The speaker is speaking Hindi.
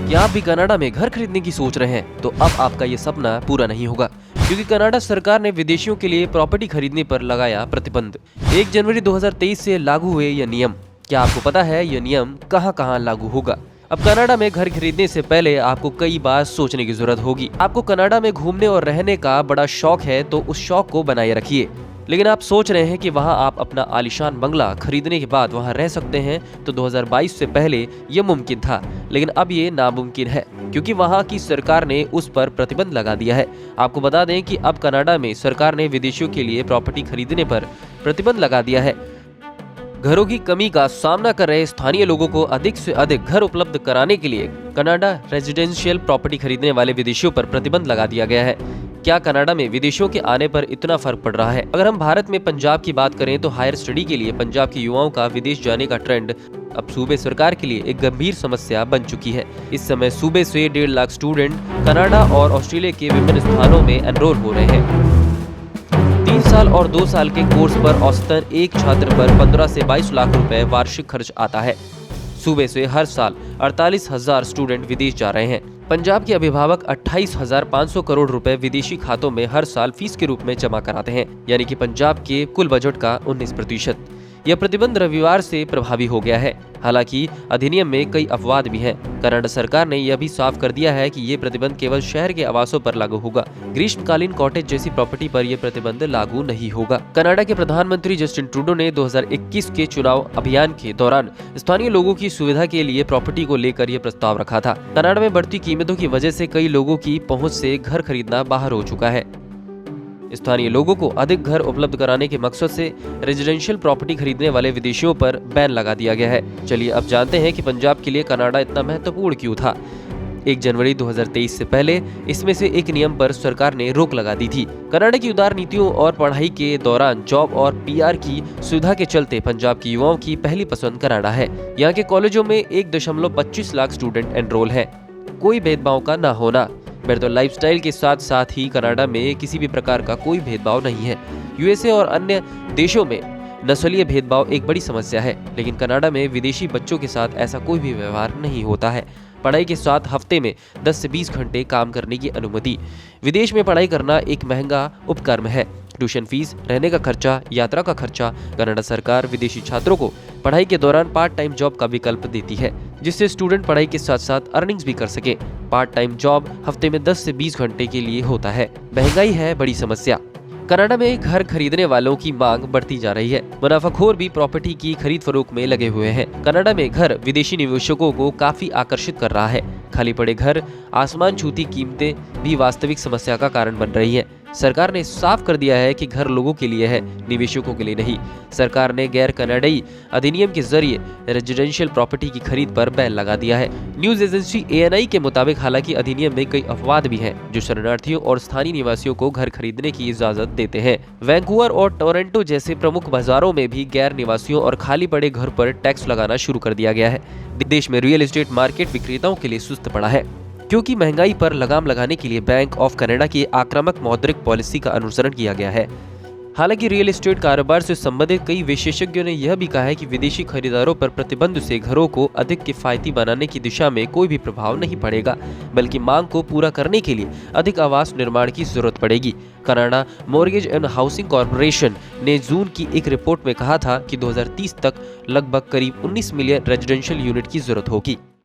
क्या आप भी कनाडा में घर खरीदने की सोच रहे हैं? तो अब आपका ये सपना पूरा नहीं होगा, क्योंकि कनाडा सरकार ने विदेशियों के लिए प्रॉपर्टी खरीदने पर लगाया प्रतिबंध। 1 जनवरी 2023 से लागू हुए ये नियम। क्या आपको पता है ये नियम कहां कहां लागू होगा? अब कनाडा में घर खरीदने से पहले आपको कई बार सोचने की जरूरत होगी। आपको कनाडा में घूमने और रहने का बड़ा शौक है, तो उस शौक को बनाए रखिए। लेकिन आप सोच रहे हैं कि वहां आप अपना आलीशान बंगला खरीदने के बाद वहां रह सकते हैं, तो 2022 से पहले यह मुमकिन था, लेकिन अब ये नामुमकिन है, क्योंकि वहां की सरकार ने उस पर प्रतिबंध लगा दिया है। आपको बता दें कि अब कनाडा में सरकार ने विदेशियों के लिए प्रॉपर्टी खरीदने पर प्रतिबंध लगा दिया है। घरों की कमी का सामना कर रहे स्थानीय लोगों को अधिक से अधिक घर उपलब्ध कराने के लिए कनाडा रेजिडेंशियल प्रॉपर्टी खरीदने वाले विदेशियों पर प्रतिबंध लगा दिया गया है। क्या कनाडा में विदेशियों के आने पर इतना फर्क पड़ रहा है? अगर हम भारत में पंजाब की बात करें, तो हायर स्टडी के लिए पंजाब के युवाओं का विदेश जाने का ट्रेंड अब सूबे सरकार के लिए एक गंभीर समस्या बन चुकी है। इस समय सूबे से 1.5 लाख स्टूडेंट कनाडा और ऑस्ट्रेलिया के विभिन्न स्थानों में एनरोल हो रहे हैं। 3 साल और 2 साल के कोर्स पर औसतन एक छात्र पर 15 से 22 लाख रुपए वार्षिक खर्च आता है। सूबे से हर साल 48,000 स्टूडेंट विदेश जा रहे हैं। पंजाब के अभिभावक 28,500 करोड़ रुपए विदेशी खातों में हर साल फीस के रूप में जमा कराते हैं, यानी कि पंजाब के कुल बजट का 19%। यह प्रतिबंध रविवार से प्रभावी हो गया है। हालांकि अधिनियम में कई अपवाद भी हैं। कनाडा सरकार ने यह भी साफ कर दिया है कि ये प्रतिबंध केवल शहर के आवासों पर लागू होगा। ग्रीष्मकालीन कॉटेज जैसी प्रॉपर्टी पर यह प्रतिबंध लागू नहीं होगा। कनाडा के प्रधानमंत्री जस्टिन ट्रूडो ने 2021 के चुनाव अभियान के दौरान स्थानीय लोगों की सुविधा के लिए प्रॉपर्टी को लेकर यह प्रस्ताव रखा था। कनाडा में बढ़ती कीमतों की वजह से कई लोगों की पहुँच से घर खरीदना बाहर हो चुका है। स्थानीय लोगों को अधिक घर उपलब्ध कराने के मकसद से रेजिडेंशियल प्रॉपर्टी खरीदने वाले विदेशियों पर बैन लगा दिया गया है। चलिए अब जानते हैं कि पंजाब के लिए कनाडा इतना महत्वपूर्ण क्यों था। 1 जनवरी 2023 से पहले इसमें से एक नियम पर सरकार ने रोक लगा दी थी। कनाडा की उदार नीतियों और पढ़ाई के दौरान जॉब और PR की सुविधा के चलते पंजाब के युवाओं की पहली पसंद कनाडा है। यहाँ के कॉलेजों में 1.25 लाख स्टूडेंट एनरोल है। कोई भेदभाव का न होना। बेहतर लाइफस्टाइल के साथ साथ ही कनाडा में किसी भी प्रकार का कोई भेदभाव नहीं है। USA और अन्य देशों में नस्लीय भेदभाव एक बड़ी समस्या है, लेकिन कनाडा में विदेशी बच्चों के साथ ऐसा कोई भी व्यवहार नहीं होता है। पढ़ाई के साथ हफ्ते में 10 से 20 घंटे काम करने की अनुमति। विदेश में पढ़ाई करना एक महंगा उपक्रम है। ट्यूशन फीस, रहने का खर्चा, यात्रा का खर्चा। कनाडा सरकार विदेशी छात्रों को पढ़ाई के दौरान पार्ट टाइम जॉब का विकल्प देती है, जिससे स्टूडेंट पढ़ाई के साथ साथ अर्निंग्स भी कर सके। पार्ट टाइम जॉब हफ्ते में 10 से 20 घंटे के लिए होता है। महंगाई है बड़ी समस्या। कनाडा में घर खरीदने वालों की मांग बढ़ती जा रही है। मुनाफाखोर भी प्रॉपर्टी की खरीद फरोख्त में लगे हुए हैं। कनाडा में घर विदेशी निवेशकों को काफी आकर्षित कर रहा है। खाली पड़े घर, आसमान छूती कीमतें भी वास्तविक समस्या का कारण बन रही हैं। सरकार ने साफ कर दिया है कि घर लोगों के लिए है, निवेशकों के लिए नहीं। सरकार ने गैर कनाडाई अधिनियम के जरिए रेजिडेंशियल प्रॉपर्टी की खरीद पर बैन लगा दिया है। न्यूज एजेंसी ANI के मुताबिक हालांकि अधिनियम में कई अपवाद भी हैं, जो शरणार्थियों और स्थानीय निवासियों को घर खरीदने की इजाजत देते हैं। वैंकूवर और टोरंटो जैसे प्रमुख बाजारों में भी गैर निवासियों और खाली पड़े घर पर टैक्स लगाना शुरू कर दिया गया है। देश में रियल एस्टेट मार्केट विक्रेताओं के लिए सुस्त पड़ा है, क्योंकि महंगाई पर लगाम लगाने के लिए बैंक ऑफ कनाडा की आक्रामक मौद्रिक पॉलिसी का अनुसरण किया गया है। हालांकि रियल एस्टेट कारोबार से संबंधित कई विशेषज्ञों ने यह भी कहा है कि विदेशी खरीदारों पर प्रतिबंध से घरों को अधिक किफायती बनाने की दिशा में कोई भी प्रभाव नहीं पड़ेगा, बल्कि मांग को पूरा करने के लिए अधिक आवास निर्माण की जरूरत पड़ेगी। Canada mortgage and housing corporation ने जून की एक रिपोर्ट में कहा था कि 2030 तक लगभग करीब 19 मिलियन रेजिडेंशियल यूनिट की जरूरत होगी।